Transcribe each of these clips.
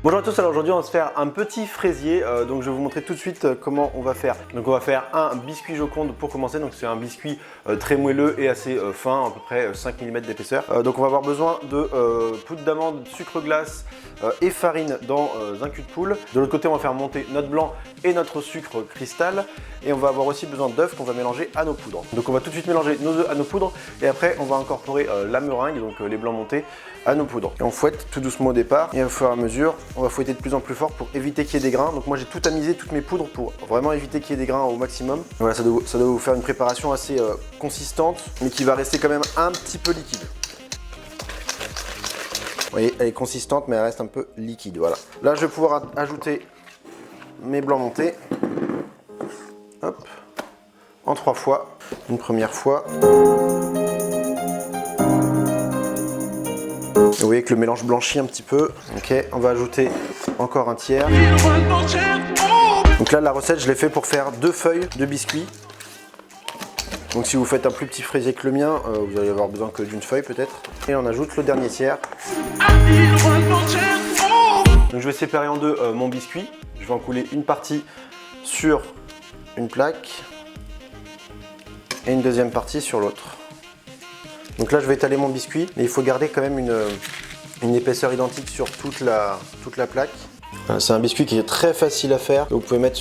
Bonjour à tous, alors aujourd'hui on va se faire un petit fraisier, donc je vais vous montrer tout de suite comment on va faire. Donc on va faire un biscuit Joconde pour commencer, donc c'est un biscuit très moelleux et assez fin, à peu près 5 mm d'épaisseur. Donc on va avoir besoin de poudre d'amande, sucre glace et farine dans un cul de poule. De l'autre côté on va faire monter notre blanc et notre sucre cristal, et on va avoir aussi besoin d'œufs qu'on va mélanger à nos poudres. Donc on va tout de suite mélanger nos œufs à nos poudres et après on va incorporer la meringue, donc les blancs montés, à nos poudres. Et on fouette tout doucement au départ et au fur et à mesure on va fouetter de plus en plus fort pour éviter qu'il y ait des grains. Donc moi j'ai tout tamisé, toutes mes poudres pour vraiment éviter qu'il y ait des grains au maximum. Voilà, ça doit vous faire une préparation assez consistante, mais qui va rester quand même un petit peu liquide. Vous voyez, elle est consistante mais elle reste un peu liquide, voilà. Là je vais pouvoir ajouter mes blancs montés. Hop, en 3 fois. Une première fois. Vous voyez que le mélange blanchit un petit peu. Ok, on va ajouter encore un tiers. Donc là, la recette, je l'ai fait pour faire 2 feuilles de biscuits. Donc si vous faites un plus petit fraisier que le mien, vous allez avoir besoin que d'une feuille peut-être. Et on ajoute le dernier tiers. Donc je vais séparer en deux mon biscuit. Je vais en couler une partie sur une plaque et une deuxième partie sur l'autre. Donc là je vais étaler mon biscuit, mais il faut garder quand même une épaisseur identique sur toute la plaque. C'est un biscuit qui est très facile à faire, vous pouvez mettre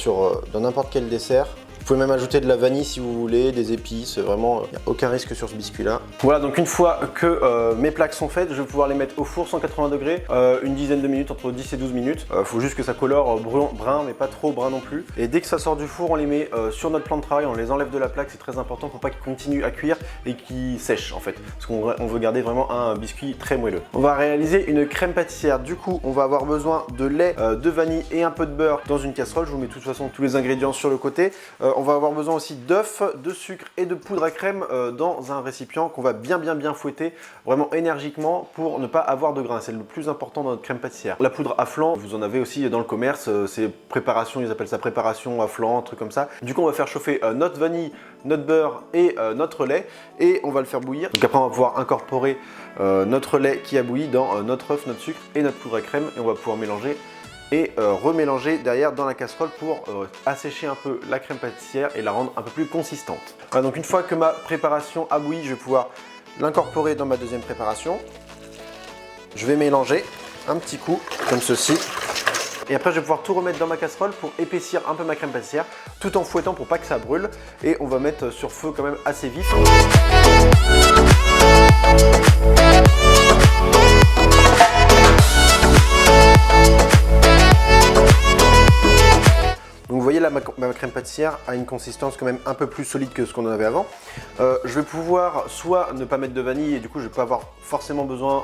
dans n'importe quel dessert. Vous pouvez même ajouter de la vanille si vous voulez, des épices, vraiment il n'y a aucun risque sur ce biscuit là. Voilà, donc une fois que mes plaques sont faites, je vais pouvoir les mettre au four 180 degrés, une dizaine de minutes, entre 10 et 12 minutes. Faut juste que ça colore brun, mais pas trop brun non plus. Et dès que ça sort du four, on les met sur notre plan de travail, on les enlève de la plaque, c'est très important pour pas qu'ils continuent à cuire et qu'ils sèchent en fait. Parce qu'on veut garder vraiment un biscuit très moelleux. On va réaliser une crème pâtissière, du coup on va avoir besoin de lait, de vanille et un peu de beurre dans une casserole. Je vous mets de toute façon tous les ingrédients sur le côté. On va avoir besoin aussi d'œufs, de sucre et de poudre à crème dans un récipient qu'on va bien fouetter vraiment énergiquement pour ne pas avoir de grains. C'est le plus important dans notre crème pâtissière. La poudre à flan, vous en avez aussi dans le commerce, c'est préparation, ils appellent ça préparation à flan, un truc comme ça. Du coup on va faire chauffer notre vanille, notre beurre et notre lait et on va le faire bouillir. Donc après on va pouvoir incorporer notre lait qui a bouilli dans notre œuf, notre sucre et notre poudre à crème et on va pouvoir mélanger et remélanger derrière dans la casserole pour assécher un peu la crème pâtissière et la rendre un peu plus consistante. Voilà, donc une fois que ma préparation a bouilli, je vais pouvoir l'incorporer dans ma deuxième préparation. Je vais mélanger un petit coup comme ceci. Et après je vais pouvoir tout remettre dans ma casserole pour épaissir un peu ma crème pâtissière tout en fouettant pour pas que ça brûle. Et on va mettre sur feu quand même assez vif. Donc vous voyez là, ma crème pâtissière a une consistance quand même un peu plus solide que ce qu'on en avait avant. Je vais pouvoir soit ne pas mettre de vanille et du coup je ne vais pas avoir forcément besoin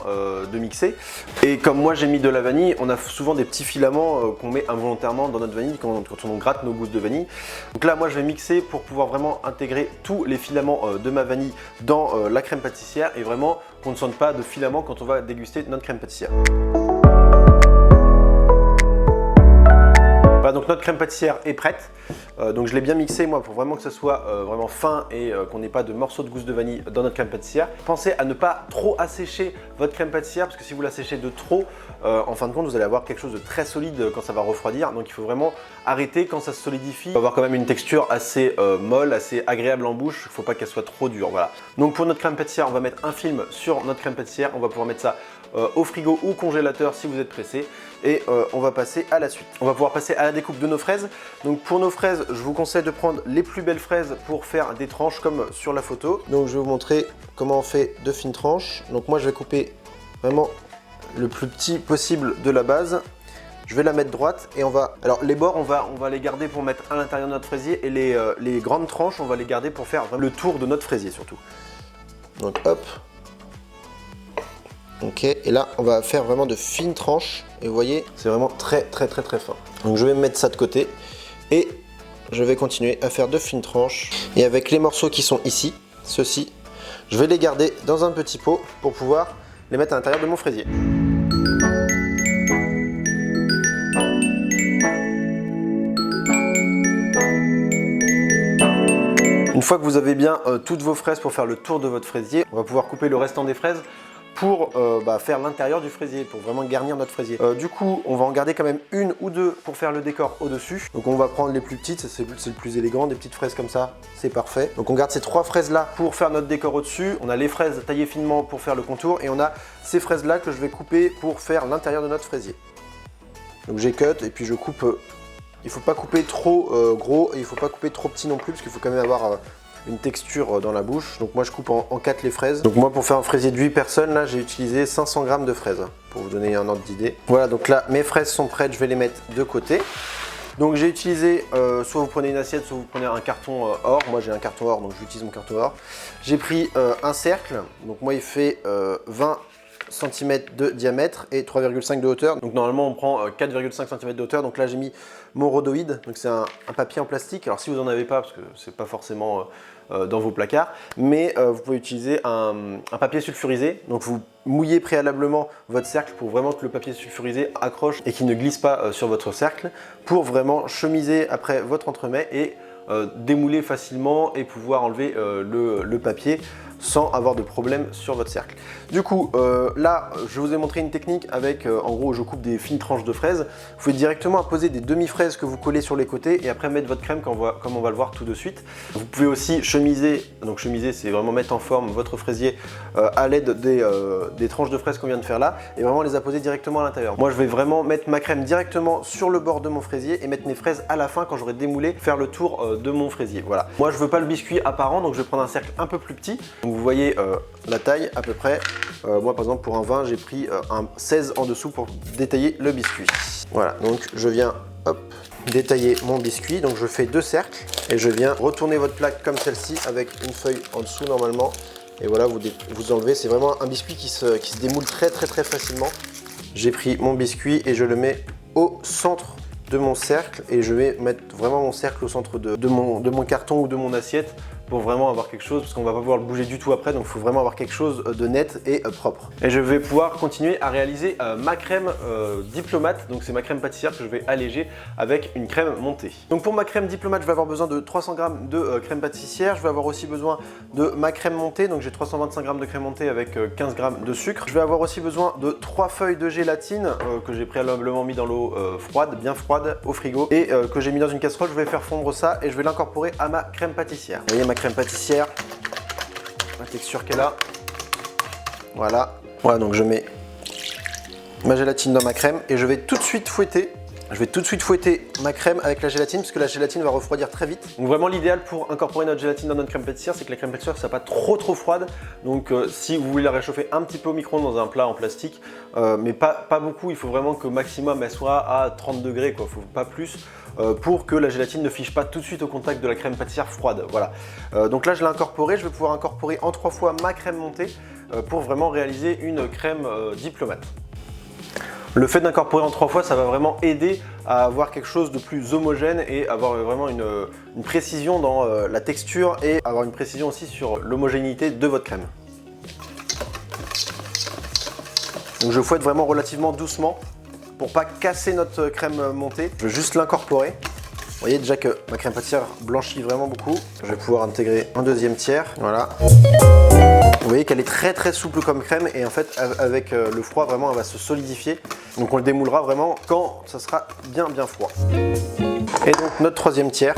de mixer. Et comme moi j'ai mis de la vanille, on a souvent des petits filaments qu'on met involontairement dans notre vanille quand on gratte nos gousses de vanille. Donc là moi je vais mixer pour pouvoir vraiment intégrer tous les filaments de ma vanille dans la crème pâtissière et vraiment qu'on ne sente pas de filaments quand on va déguster notre crème pâtissière. Voilà, donc notre crème pâtissière est prête. Donc je l'ai bien mixé moi pour vraiment que ça soit vraiment fin et qu'on n'ait pas de morceaux de gousse de vanille dans notre crème pâtissière. Pensez à ne pas trop assécher votre crème pâtissière parce que si vous l'asséchez de trop, en fin de compte vous allez avoir quelque chose de très solide quand ça va refroidir. Donc il faut vraiment arrêter quand ça se solidifie. Il faut avoir quand même une texture assez molle, assez agréable en bouche. Il ne faut pas qu'elle soit trop dure. Voilà. Donc pour notre crème pâtissière, on va mettre un film sur notre crème pâtissière. On va pouvoir mettre ça au frigo ou congélateur si vous êtes pressé. Et on va passer à la suite. On va pouvoir passer à la découpe de nos fraises. Donc pour nos fraises, je vous conseille de prendre les plus belles fraises pour faire des tranches comme sur la photo. Donc je vais vous montrer comment on fait de fines tranches. Donc moi je vais couper vraiment le plus petit possible de la base. Je vais la mettre droite et on va... Alors les bords on va les garder pour mettre à l'intérieur de notre fraisier et les grandes tranches on va les garder pour faire le tour de notre fraisier surtout. Donc hop. Ok, et là on va faire vraiment de fines tranches et vous voyez c'est vraiment très fin. Donc je vais mettre ça de côté et je vais continuer à faire de fines tranches et avec les morceaux qui sont ici, ceux-ci, je vais les garder dans un petit pot pour pouvoir les mettre à l'intérieur de mon fraisier. Une fois que vous avez bien toutes vos fraises pour faire le tour de votre fraisier, on va pouvoir couper le restant des fraises pour faire l'intérieur du fraisier, pour vraiment garnir notre fraisier. Du coup, on va en garder quand même une ou deux pour faire le décor au-dessus. Donc on va prendre les plus petites, c'est le plus élégant, des petites fraises comme ça, c'est parfait. Donc on garde ces 3 fraises là pour faire notre décor au-dessus. On a les fraises taillées finement pour faire le contour et on a ces fraises là que je vais couper pour faire l'intérieur de notre fraisier. Donc j'ai cut et puis je coupe, il ne faut pas couper trop gros et il ne faut pas couper trop petit non plus parce qu'il faut quand même avoir une texture dans la bouche. Donc moi je coupe en 4 les fraises. Donc moi pour faire un fraisier de 8 personnes, là j'ai utilisé 500 g de fraises pour vous donner un ordre d'idée. Voilà, donc là mes fraises sont prêtes, je vais les mettre de côté. Donc j'ai utilisé, soit vous prenez une assiette, soit vous prenez un carton or. Moi j'ai un carton or, donc j'utilise mon carton or. J'ai pris un cercle, donc moi il fait 20 cm de diamètre et 3,5 de hauteur. Donc normalement on prend 4,5 cm de hauteur. Donc là j'ai mis mon rhodoïde, donc c'est un papier en plastique. Alors si vous n'en avez pas, parce que c'est pas forcément dans vos placards, mais vous pouvez utiliser un papier sulfurisé. Donc vous mouillez préalablement votre cercle pour vraiment que le papier sulfurisé accroche et qu'il ne glisse pas sur votre cercle, pour vraiment chemiser après votre entremets et démouler facilement et pouvoir enlever le papier sans avoir de problème sur votre cercle. Du coup, là, je vous ai montré une technique avec, en gros, je coupe des fines tranches de fraises. Vous pouvez directement apposer des demi-fraises que vous collez sur les côtés et après mettre votre crème comme on va le voir tout de suite. Vous pouvez aussi chemiser, donc chemiser, c'est vraiment mettre en forme votre fraisier à l'aide des tranches de fraises qu'on vient de faire là et vraiment les apposer directement à l'intérieur. Moi, je vais vraiment mettre ma crème directement sur le bord de mon fraisier et mettre mes fraises à la fin quand j'aurai démoulé, faire le tour de mon fraisier. Voilà. Moi, je veux pas le biscuit apparent, donc je vais prendre un cercle un peu plus petit. Donc, vous voyez la taille à peu près. Moi par exemple pour un 20 j'ai pris un 16 en dessous pour détailler le biscuit. Voilà, donc je viens détailler mon biscuit. Donc je fais 2 cercles et je viens retourner votre plaque comme celle-ci avec une feuille en dessous normalement. Et voilà, vous enlevez. C'est vraiment un biscuit qui se démoule très facilement. J'ai pris mon biscuit et je le mets au centre de mon cercle et je vais mettre vraiment mon cercle au centre de mon carton ou de mon assiette pour vraiment avoir quelque chose, parce qu'on va pas pouvoir le bouger du tout après, donc il faut vraiment avoir quelque chose de net et propre. Et je vais pouvoir continuer à réaliser ma crème diplomate, donc c'est ma crème pâtissière que je vais alléger avec une crème montée. Donc pour ma crème diplomate, je vais avoir besoin de 300 g de crème pâtissière, je vais avoir aussi besoin de ma crème montée, donc j'ai 325 g de crème montée avec 15 g de sucre. Je vais avoir aussi besoin de 3 feuilles de gélatine que j'ai préalablement mis dans l'eau froide, bien froide, au frigo, et que j'ai mis dans une casserole. Je vais faire fondre ça et je vais l'incorporer à ma crème pâtissière. Vous voyez ma crème pâtissière, la texture qu'elle a. Voilà, donc je mets ma gélatine dans ma crème et je vais tout de suite fouetter. Je vais tout de suite fouetter ma crème avec la gélatine parce que la gélatine va refroidir très vite. Donc vraiment l'idéal pour incorporer notre gélatine dans notre crème pâtissière, c'est que la crème pâtissière ne soit pas trop froide. Donc si vous voulez la réchauffer un petit peu au micro-ondes dans un plat en plastique, mais pas beaucoup, il faut vraiment qu'au maximum elle soit à 30 degrés, quoi, faut pas plus, pour que la gélatine ne fiche pas tout de suite au contact de la crème pâtissière froide. Voilà. Donc là je l'ai incorporée, je vais pouvoir incorporer en 3 fois ma crème montée pour vraiment réaliser une crème diplomate. Le fait d'incorporer en 3 fois, ça va vraiment aider à avoir quelque chose de plus homogène et avoir vraiment une précision dans la texture et avoir une précision aussi sur l'homogénéité de votre crème. Donc je fouette vraiment relativement doucement pour pas casser notre crème montée. Je vais juste l'incorporer. Vous voyez déjà que ma crème pâtissière blanchit vraiment beaucoup. Je vais pouvoir intégrer un deuxième tiers. Voilà. Vous voyez qu'elle est très souple comme crème et en fait avec le froid vraiment elle va se solidifier. Donc on le démoulera vraiment quand ça sera bien froid. Et donc notre 3e tiers.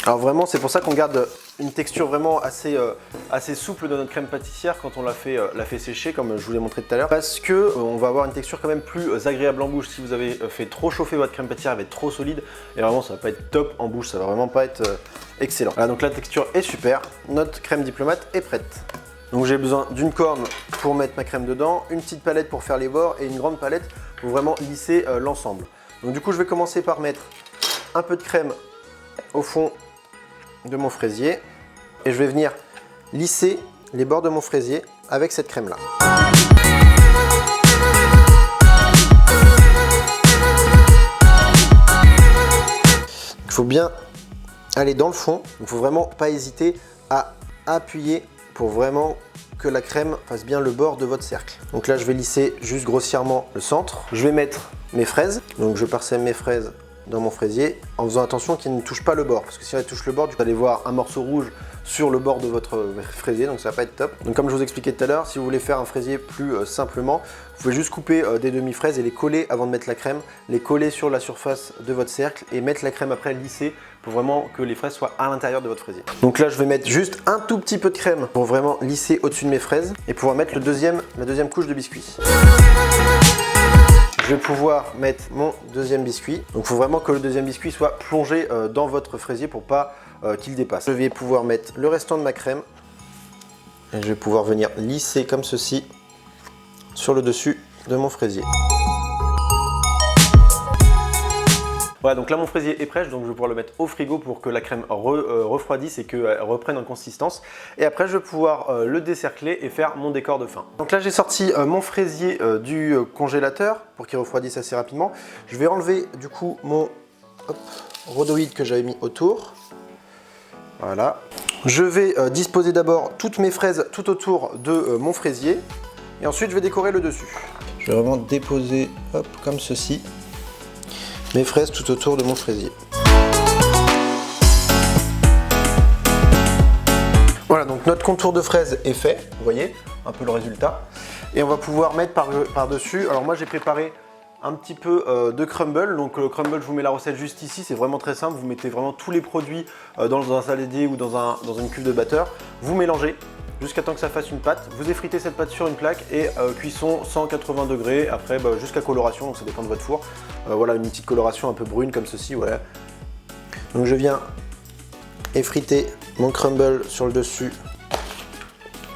Alors vraiment c'est pour ça qu'on garde une texture vraiment assez souple de notre crème pâtissière quand on l'a fait sécher comme je vous l'ai montré tout à l'heure, parce que on va avoir une texture quand même plus agréable en bouche. Si vous avez fait trop chauffer votre crème pâtissière, elle va être trop solide et vraiment ça va pas être top en bouche, ça va vraiment pas être excellent. Voilà, donc la texture est super, notre crème diplomate est prête. Donc j'ai besoin d'une corne pour mettre ma crème dedans, une petite palette pour faire les bords et une grande palette pour vraiment lisser l'ensemble. Donc du coup je vais commencer par mettre un peu de crème au fond de mon fraisier et je vais venir lisser les bords de mon fraisier avec cette crème là. Il faut bien aller dans le fond, il ne faut vraiment pas hésiter à appuyer pour vraiment que la crème fasse bien le bord de votre cercle. Donc là je vais lisser juste grossièrement le centre. Je vais mettre mes fraises, donc je parsème mes fraises dans mon fraisier en faisant attention qu'il ne touche pas le bord, parce que si elle touche le bord, vous allez voir un morceau rouge sur le bord de votre fraisier, donc ça va pas être top. Donc comme je vous expliquais tout à l'heure, si vous voulez faire un fraisier plus simplement, vous pouvez juste couper des demi-fraises et les coller avant de mettre la crème, les coller sur la surface de votre cercle et mettre la crème après lissée pour vraiment que les fraises soient à l'intérieur de votre fraisier. Donc là je vais mettre juste un tout petit peu de crème pour vraiment lisser au-dessus de mes fraises et pouvoir mettre la deuxième couche de biscuit. Je vais pouvoir mettre mon deuxième biscuit. Donc il faut vraiment que le deuxième biscuit soit plongé dans votre fraisier pour pas qu'il dépasse. Je vais pouvoir mettre le restant de ma crème et je vais pouvoir venir lisser comme ceci sur le dessus de mon fraisier. Voilà, donc là mon fraisier est prêt, donc je vais pouvoir le mettre au frigo pour que la crème refroidisse et qu'elle reprenne en consistance. Et après je vais pouvoir le décercler et faire mon décor de fin. Donc là j'ai sorti mon fraisier du congélateur pour qu'il refroidisse assez rapidement. Je vais enlever du coup mon rhodoïde que j'avais mis autour. Voilà. Je vais disposer d'abord toutes mes fraises tout autour de mon fraisier. Et ensuite je vais décorer le dessus. Je vais vraiment déposer comme ceci mes fraises tout autour de mon fraisier. Voilà, donc notre contour de fraise est fait, vous voyez un peu le résultat. Et on va pouvoir mettre par-dessus, alors moi j'ai préparé un petit peu de crumble. Donc le crumble, je vous mets la recette juste ici, c'est vraiment très simple. Vous mettez vraiment tous les produits dans un saladier ou dans une cuve de batteur. Vous mélangez jusqu'à temps que ça fasse une pâte. Vous effritez cette pâte sur une plaque et cuisson 180 degrés, après jusqu'à coloration, donc ça dépend de votre four. Voilà, une petite coloration un peu brune comme ceci, voilà. Donc je viens effriter mon crumble sur le dessus.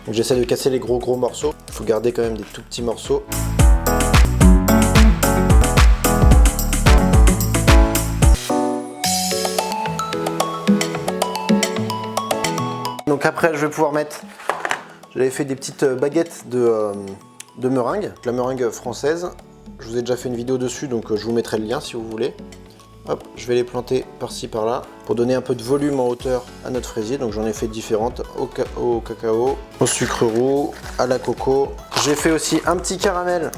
J'essaie de casser les gros morceaux. Il faut garder quand même des tout petits morceaux. Donc après, je vais pouvoir mettre, j'avais fait des petites baguettes de meringue, la meringue française. Je vous ai déjà fait une vidéo dessus, donc je vous mettrai le lien si vous voulez. Hop, je vais les planter par-ci par-là pour donner un peu de volume en hauteur à notre fraisier. Donc j'en ai fait différentes, au cacao, au sucre roux, à la coco. J'ai fait aussi un petit caramel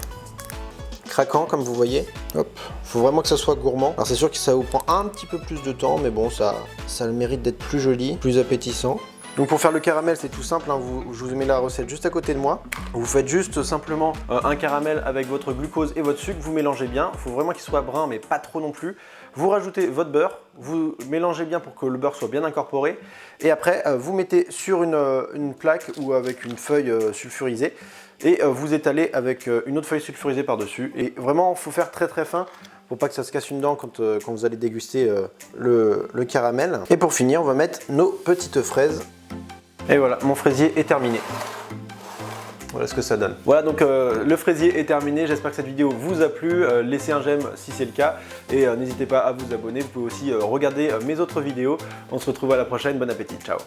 craquant comme vous voyez. Hop, faut vraiment que ça soit gourmand. Alors c'est sûr que ça vous prend un petit peu plus de temps, mais bon, ça a le mérite d'être plus joli, plus appétissant. Donc pour faire le caramel, c'est tout simple, hein. Je vous mets la recette juste à côté de moi. Vous faites juste simplement un caramel avec votre glucose et votre sucre, vous mélangez bien. Il faut vraiment qu'il soit brun, mais pas trop non plus. Vous rajoutez votre beurre, vous mélangez bien pour que le beurre soit bien incorporé. Et après, vous mettez sur une plaque ou avec une feuille sulfurisée. Et vous étalez avec une autre feuille sulfurisée par-dessus. Et vraiment, il faut faire très très fin pour pas que ça se casse une dent quand vous allez déguster le caramel. Et pour finir, on va mettre nos petites fraises. Et voilà, mon fraisier est terminé. Voilà ce que ça donne. Voilà, donc le fraisier est terminé. J'espère que cette vidéo vous a plu. Laissez un j'aime si c'est le cas. Et n'hésitez pas à vous abonner. Vous pouvez aussi regarder mes autres vidéos. On se retrouve à la prochaine. Bon appétit. Ciao.